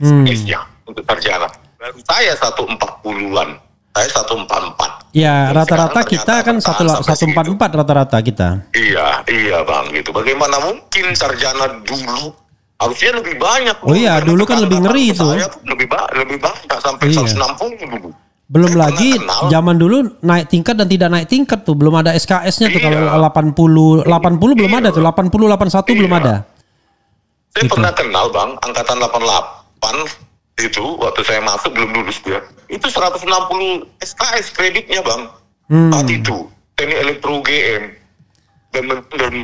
Skripsinya untuk sarjana. Baru saya 140-an. Saya 144. Ya rata-rata kita kan 144 rata-rata kita. Iya Bang gitu. Bagaimana mungkin sarjana dulu harusnya lebih banyak. Oh iya dulu kan lebih ngeri itu. Saya lebih banyak sampai 160 dulu. Belum lagi zaman dulu naik tingkat dan tidak naik tingkat tuh, belum ada SKS-nya tuh. Kalau 80 belum ada tuh, 80 81 belum ada. Saya pernah kenal Bang, angkatan 88 itu waktu saya masuk belum lulus dia. Itu 160 SKS kreditnya Bang. Saat itu teknik elektro UGM dan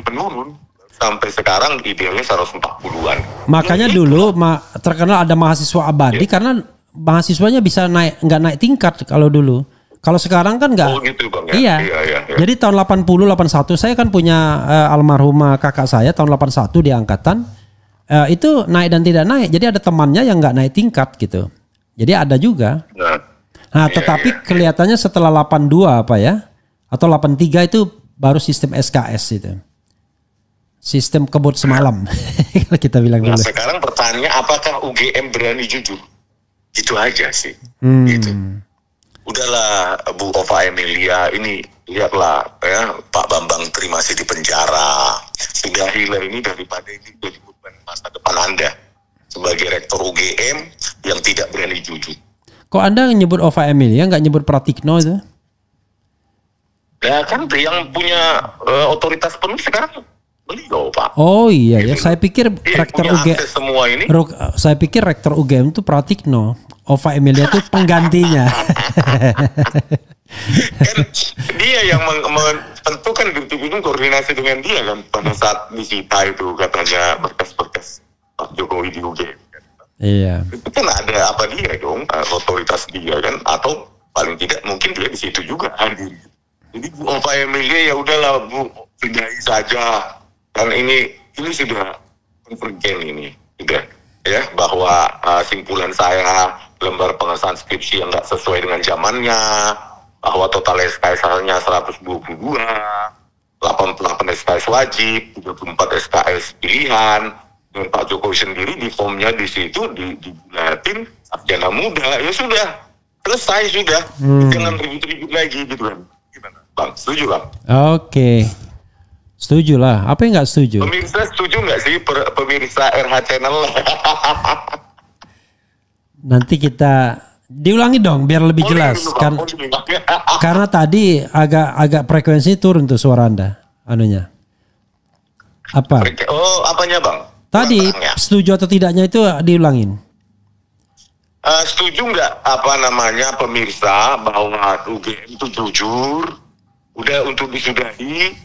menurun sampai sekarang idealnya 140-an. Makanya dulu terkenal ada mahasiswa abadi karena mahasiswanya bisa nggak naik tingkat kalau dulu. Kalau sekarang kan nggak. Oh gitu Bang ya. Iya. Jadi tahun 80 81 saya kan punya almarhumah kakak saya tahun 81 di angkatan. Itu naik dan tidak naik. Jadi ada temannya yang nggak naik tingkat gitu. Jadi ada juga. Nah, tetapi kelihatannya setelah 82 apa ya? Atau 83 itu baru sistem SKS itu. Sistem kebut semalam. Kalau kita bilang dulu. Nah, sekarang pertanyaannya apakah UGM berani jujur? Itu aja sih. Gitu. Udahlah Bu Ova Emilia ini lihatlah ya Pak Bambang Tri masih di penjara. Sudahilah ini daripada ini jadi beban masa depan Anda sebagai rektor UGM yang tidak berani jujur. Kok Anda nyebut Ova Emilia nggak nyebut Pratikno itu? Ya kan yang punya otoritas penuh sekarang beliau Pak. Oh iya ya, saya pikir rektor UGM semua ini. Saya pikir rektor UGM itu Pratikno, Ova Emilia itu penggantinya. Kan dia yang menentukan betul-betul koordinasi dengan dia kan pada saat disita itu katanya berkas-berkas Pak Jokowi di UGM. Iya. Itu kan ada apa dia dong otoritas dia kan atau paling tidak mungkin dia di situ juga hadir. Jadi Bu Ova Emilia ya udahlah Bu sudahi saja. Dan ini sudah konvergen ini sudah ya bahwa simpulan saya lembar pengesahan skripsi yang nggak sesuai dengan zamannya, bahwa total SKS-nya 122, 88 SKS wajib, 34 SKS pilihan, dan Pak Jokowi sendiri di formnya di situ dibulatin sarjana muda, ya sudah selesai sudah, jangan ribut-ribut lagi gitu kan. Gimana Bang? Setuju Bang? Oke. Setuju lah. Apa yang nggak setuju? Pemirsa setuju nggak sih pemirsa RH Channel? Nanti kita diulangi dong biar lebih jelas. Karena tadi agak frekuensi turun tuh suara Anda. Anunya. Apa? Oh, apanya Bang? Tadi setuju atau tidaknya itu diulangin. setuju nggak pemirsa bahwa UGM itu jujur, udah untuk disudahi,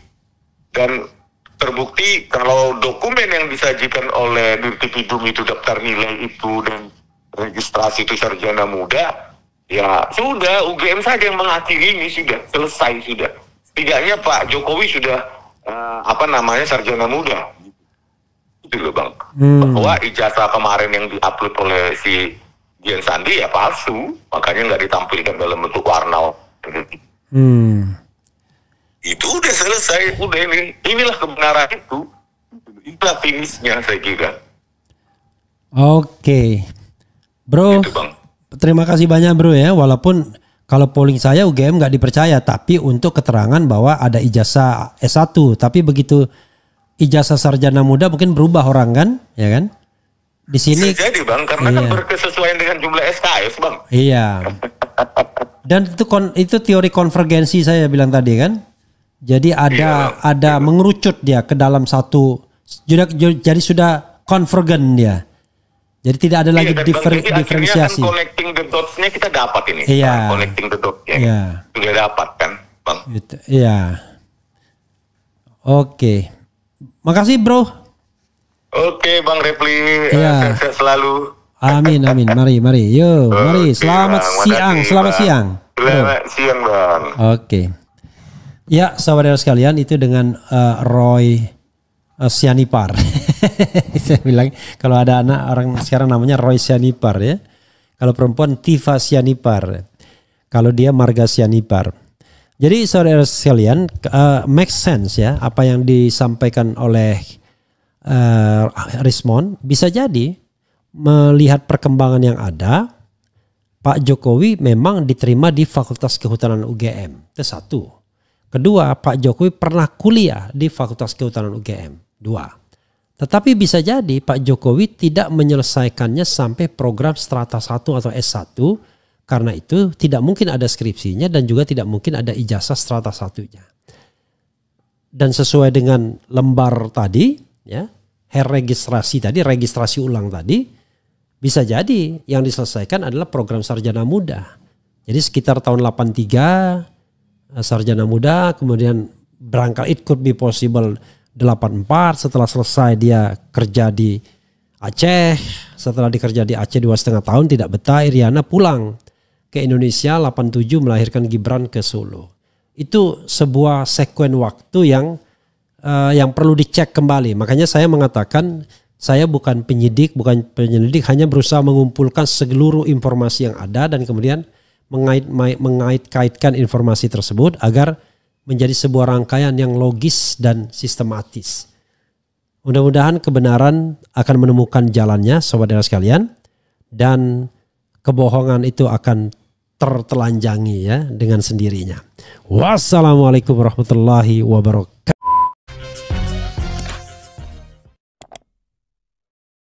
dan terbukti kalau dokumen yang disajikan oleh Dirtipidum itu daftar nilai itu dan registrasi itu sarjana muda, ya sudah UGM saja yang mengakhiri ini, sudah selesai sudah. Setidaknya Pak Jokowi sudah sarjana muda. Itu loh Bang. Bahwa ijazah kemarin yang diupload oleh si Dian Sandi ya palsu, makanya nggak ditampilkan dalam bentuk warna. Itu udah selesai, udah inilah kebenaran itu. Itulah finishnya saya kira. Oke. Bro, gitu, Bang. Terima kasih banyak bro ya. Walaupun kalau polling saya UGM nggak dipercaya, tapi untuk keterangan bahwa ada ijazah S1. Tapi begitu ijazah sarjana muda mungkin berubah orang kan, ya kan? Di sini. Bisa jadi Bang, karena kan berkesesuaian dengan jumlah SKS Bang. Iya. Dan itu teori konvergensi saya bilang tadi kan. Jadi ada mengerucut dia ke dalam satu, jadi sudah konvergen dia. Jadi tidak ada lagi diferensiasi. Kan connecting the dots-nya kita dapat ini. Iya. Connecting the dots-nya sudah dapat kan, Bang. Gitu. Iya. Oke. Makasih, Bro. Oke, Bang Repli. Iya. Sehat selalu. Amin. Mari. Yo, mari. Selamat siang. Selamat siang, Bang. Oke. Ya, saudara sekalian, itu dengan Roy Sianipar. Saya bilang kalau ada anak orang sekarang namanya Roy Sianipar ya. Kalau perempuan Tifa Sianipar. Kalau dia Marga Sianipar. Jadi saudara sekalian, make sense ya apa yang disampaikan oleh Rismond. Bisa jadi melihat perkembangan yang ada, Pak Jokowi memang diterima di Fakultas Kehutanan UGM. Itu satu. Kedua, Pak Jokowi pernah kuliah di Fakultas Kehutanan UGM. Dua. Tetapi bisa jadi Pak Jokowi tidak menyelesaikannya sampai program strata 1 atau S1. Karena itu tidak mungkin ada skripsinya dan juga tidak mungkin ada ijazah strata 1-nya. Dan sesuai dengan lembar tadi, ya, registrasi ulang tadi, bisa jadi yang diselesaikan adalah program sarjana muda. Jadi sekitar tahun 83 sarjana muda, kemudian berangkat, it could be possible 84, setelah selesai dia kerja di Aceh, setelah dikerja di Aceh 2,5 tahun tidak betah, Iriana pulang ke Indonesia 87 melahirkan Gibran ke Solo. Itu sebuah sekuen waktu yang perlu dicek kembali. Makanya saya mengatakan saya bukan penyidik, penyelidik, hanya berusaha mengumpulkan seluruh informasi yang ada dan kemudian mengait-kaitkan informasi tersebut agar menjadi sebuah rangkaian yang logis dan sistematis. Mudah-mudahan kebenaran akan menemukan jalannya, saudara sekalian, dan kebohongan itu akan tertelanjangi ya dengan sendirinya. Wassalamualaikum warahmatullahi wabarakatuh.